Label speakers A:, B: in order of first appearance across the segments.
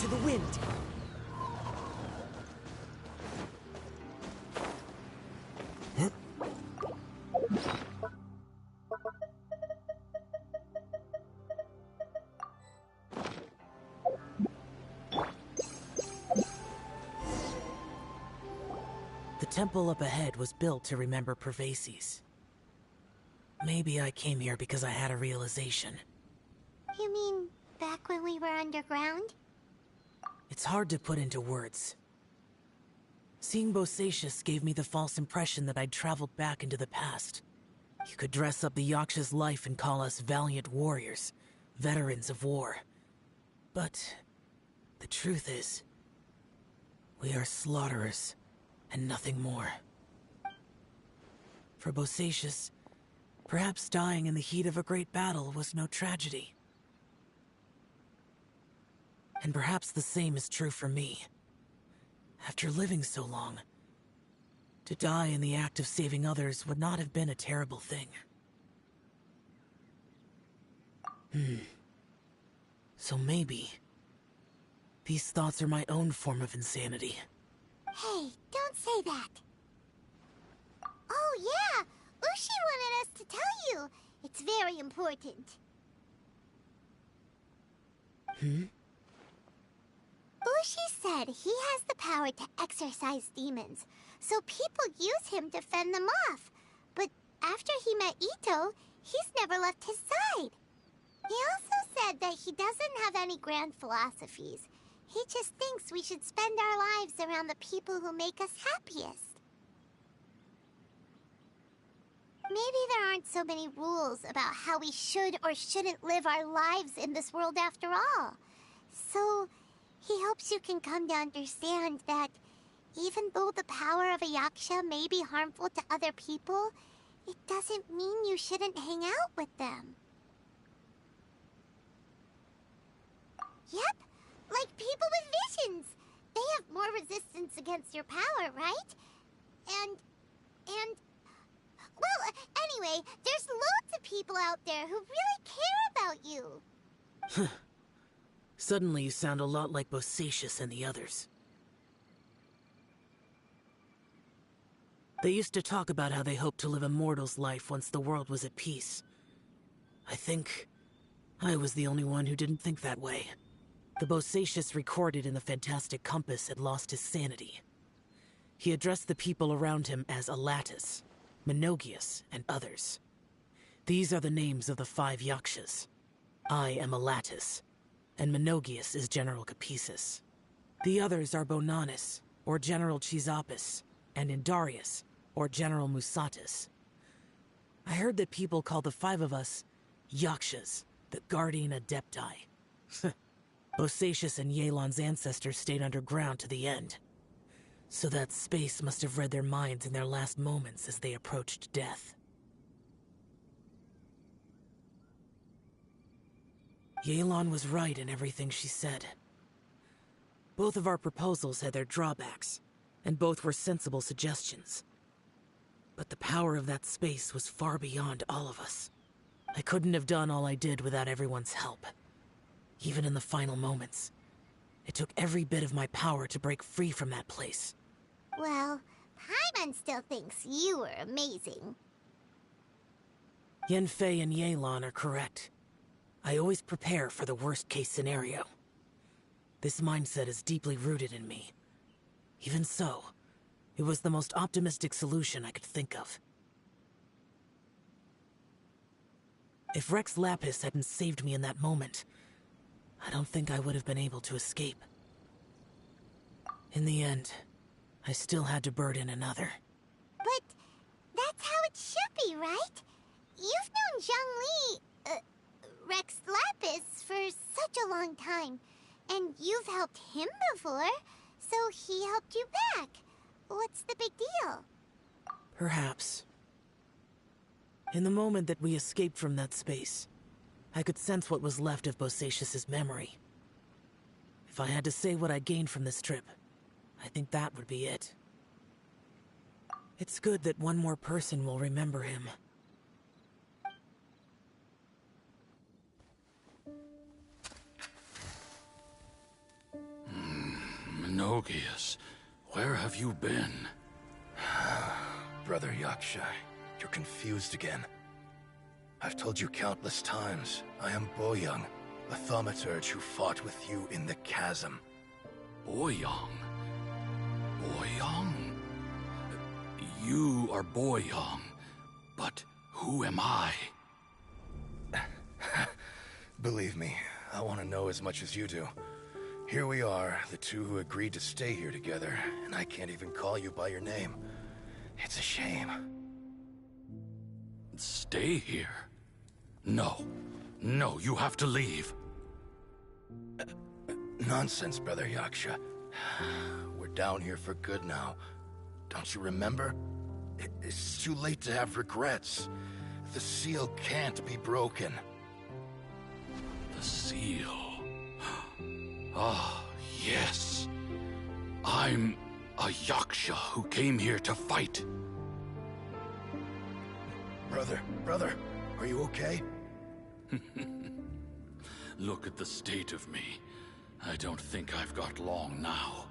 A: to the wind. The temple up ahead was built to remember Pervases. Maybe I came here because I had a realization.
B: You mean back when we were underground?
A: It's hard to put into words. Seeing Bosacius gave me the false impression that I'd traveled back into the past. You could dress up the Yaksha's life and call us valiant warriors, veterans of war. But the truth is, we are slaughterers, and nothing more. For Bosacius, perhaps dying in the heat of a great battle was no tragedy. And perhaps the same is true for me. After living so long, to die in the act of saving others would not have been a terrible thing. So maybe these thoughts are my own form of insanity.
B: Hey, don't say that. Oh yeah, Ushi wanted us to tell you. It's very important. Ushi said he has the power to exorcise demons, so people use him to fend them off. But after he met Ito, he's never left his side. He also said that he doesn't have any grand philosophies. He just thinks we should spend our lives around the people who make us happiest. Maybe there aren't so many rules about how we should or shouldn't live our lives in this world after all. So, he hopes you can come to understand that even though the power of a Yaksha may be harmful to other people, it doesn't mean you shouldn't hang out with them. Yep, like people with visions. They have more resistance against your power, right? And... Well, anyway, there's loads of people out there who really care about you.
A: Suddenly you sound a lot like Bosacius and the others. They used to talk about how they hoped to live a mortal's life once the world was at peace. I think I was the only one who didn't think that way. The Bosacius recorded in the Fantastic Compass had lost his sanity. He addressed the people around him as Alatus, Menogius, and others. These are the names of the 5 Yakshas. I am Alatus, and Menogius is General Capesus. The others are Bonanis, or General Chisapis, and Indarius, or General Musatus. I heard that people call the 5 of us Yakshas, the Guardian Adepti. Bosacius and Yelan's ancestors stayed underground to the end. So that space must have read their minds in their last moments as they approached death. Yelan was right in everything she said. Both of our proposals had their drawbacks, and both were sensible suggestions. But the power of that space was far beyond all of us. I couldn't have done all I did without everyone's help. Even in the final moments, it took every bit of my power to break free from that place.
B: Well, Paimon still thinks you were amazing.
A: Yanfei and Yelan are correct. I always prepare for the worst-case scenario. This mindset is deeply rooted in me. Even so, it was the most optimistic solution I could think of. If Rex Lapis hadn't saved me in that moment, I don't think I would have been able to escape. In the end, I still had to burden another.
B: But that's how it should be, right? You've known Zhang Li, Rex Lapis, for such a long time. And you've helped him before, so he helped you back. What's the big deal?
A: Perhaps. In the moment that we escaped from that space, I could sense what was left of Bosacius's memory. If I had to say what I gained from this trip, I think that would be it. It's good that one more person will remember him.
C: Menogias, where have you been?
D: Brother Yaksha, you're confused again. I've told you countless times, I am Boyoung, a thaumaturge who fought with you in the chasm.
C: Boyoung? Boyoung? You are Boyoung, but who am I?
D: Believe me, I want to know as much as you do. Here we are, the two who agreed to stay here together, and I can't even call you by your name. It's a shame.
C: Stay here? No. No, you have to leave.
D: Nonsense, Brother Yaksha. We're down here for good now. Don't you remember? It's too late to have regrets. The seal can't be broken.
C: The seal. Ah, yes. I'm a Yaksha who came here to fight.
D: Brother, are you okay?
C: Look at the state of me. I don't think I've got long now.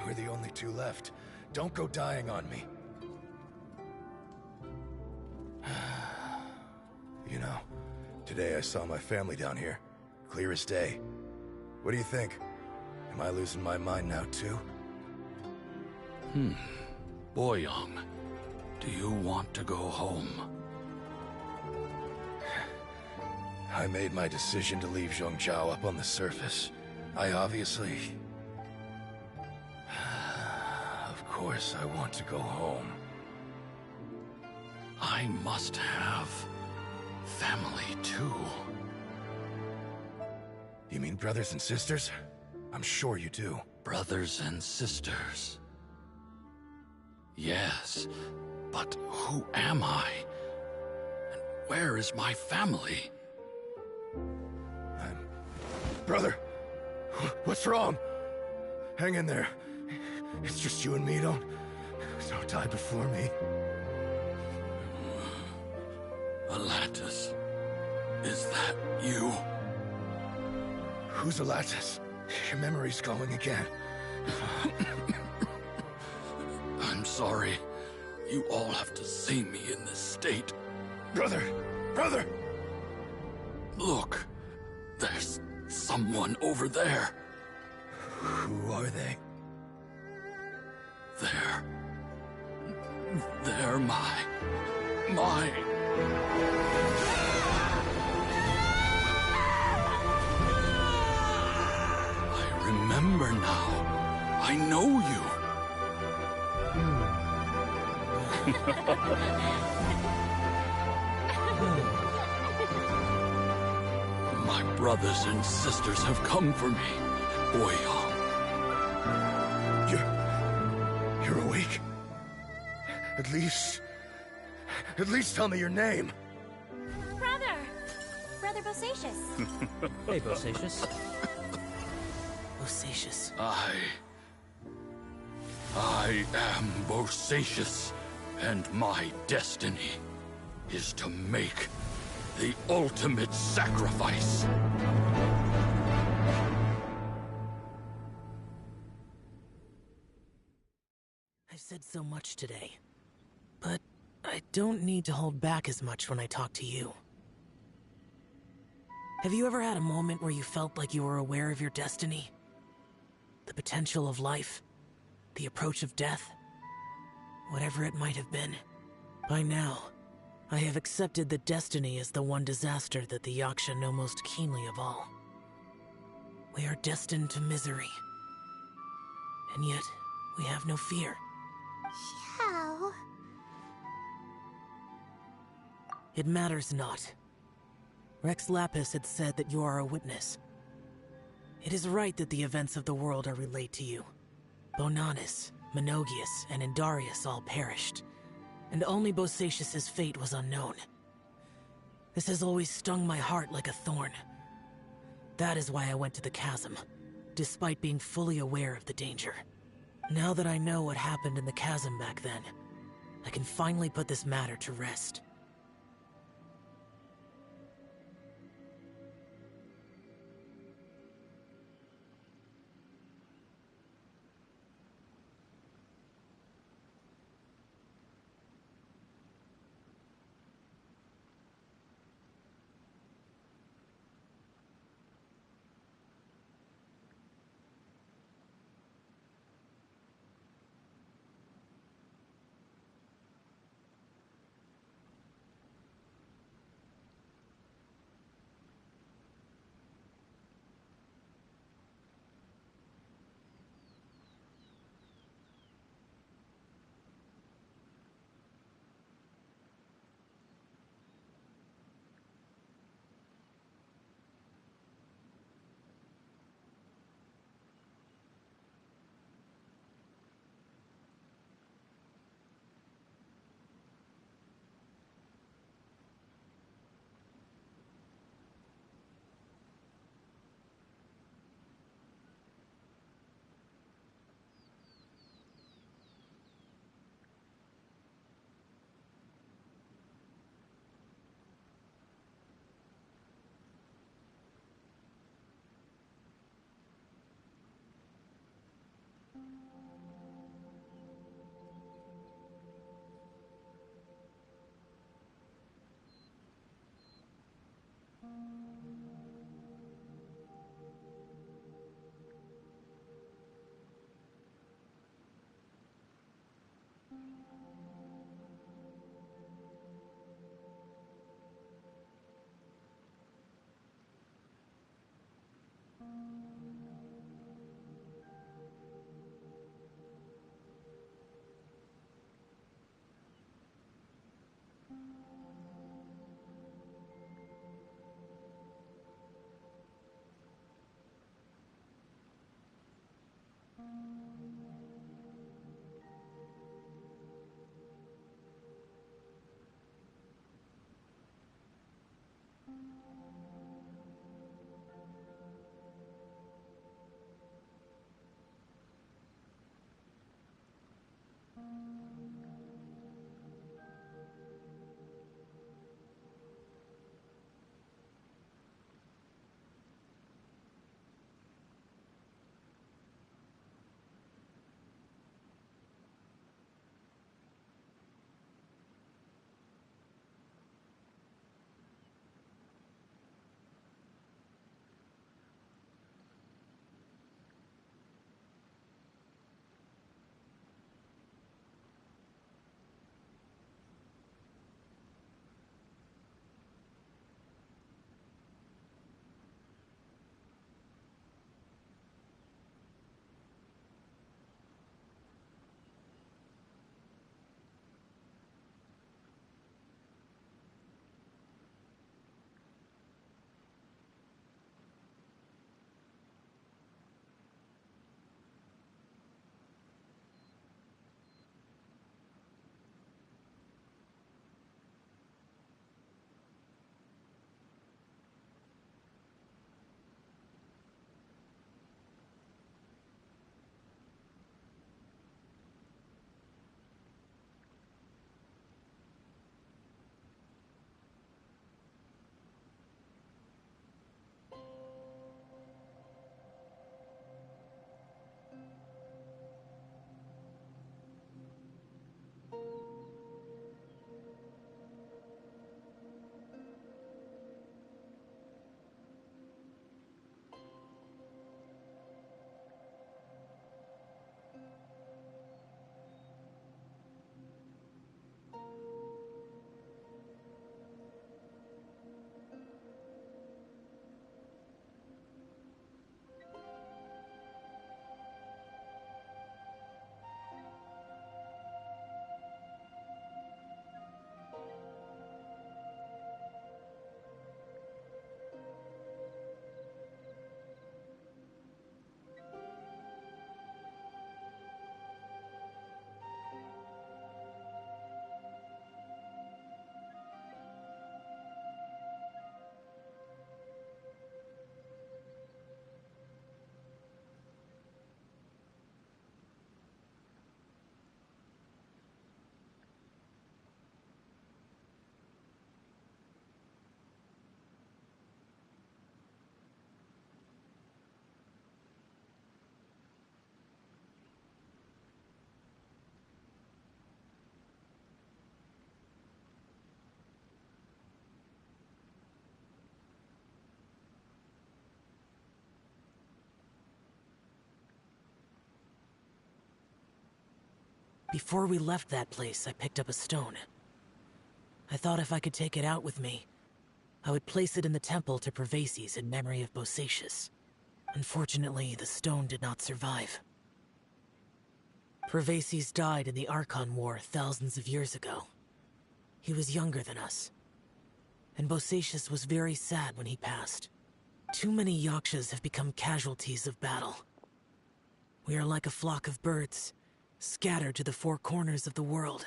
D: We're the only two left. Don't go dying on me. You know, today I saw my family down here. Clear as day. What do you think? Am I losing my mind now too?
C: Boyoung, do you want to go home?
D: I made my decision to leave Zhongzhou up on the surface. I obviously... Of course I want to go home.
C: I must have family too.
D: You mean brothers and sisters? I'm sure you do.
C: Brothers and sisters. Yes, but who am I? And where is my family?
D: Brother, what's wrong? Hang in there. It's just you and me, don't die before me.
C: Alatus, is that you?
D: Who's Alatus? Your memory's going again.
C: I'm sorry. You all have to see me in this state.
D: Brother!
C: Look, there's someone over there.
D: Who are they?
C: They're my... I remember now. I know you. My brothers and sisters have come for me, Boyoung.
D: You're awake? At least tell me your name.
B: Brother Bosacius.
E: Hey, Bosacius.
A: Bosacius.
C: I am Bosacius, and my destiny is to make the ultimate sacrifice.
A: I've said so much today, but I don't need to hold back as much when I talk to you. Have you ever had a moment where you felt like you were aware of your destiny? The potential of life? The approach of death? Whatever it might have been. By now, I have accepted that destiny is the one disaster that the Yaksha know most keenly of all. We are destined to misery. And yet, we have no fear.
B: How?
A: It matters not. Rex Lapis had said that you are a witness. It is right that the events of the world are relayed to you. Bonanis, Menogias, and Indarius all perished, and only Bosacius's fate was unknown. This has always stung my heart like a thorn. That is why I went to the chasm, despite being fully aware of the danger. Now that I know what happened in the chasm back then, I can finally put this matter to rest. Before we left that place, I picked up a stone. I thought if I could take it out with me, I would place it in the temple to Pervases in memory of Bosacius. Unfortunately, the stone did not survive. Pervases died in the Archon War thousands of years ago. He was younger than us, and Bosacius was very sad when he passed. Too many Yakshas have become casualties of battle. We are like a flock of birds, scattered to the four corners of the world.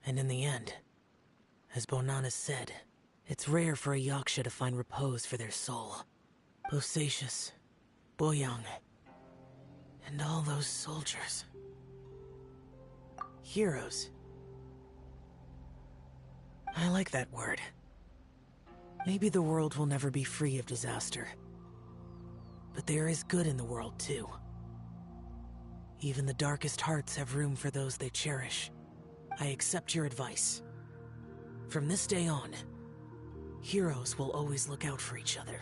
A: And in the end, as Bonanas said, it's rare for a Yaksha to find repose for their soul. Bosacius, Boyang, and all those soldiers. Heroes. I like that word. Maybe the world will never be free of disaster. But there is good in the world, too. Even the darkest hearts have room for those they cherish. I accept your advice. From this day on, heroes will always look out for each other.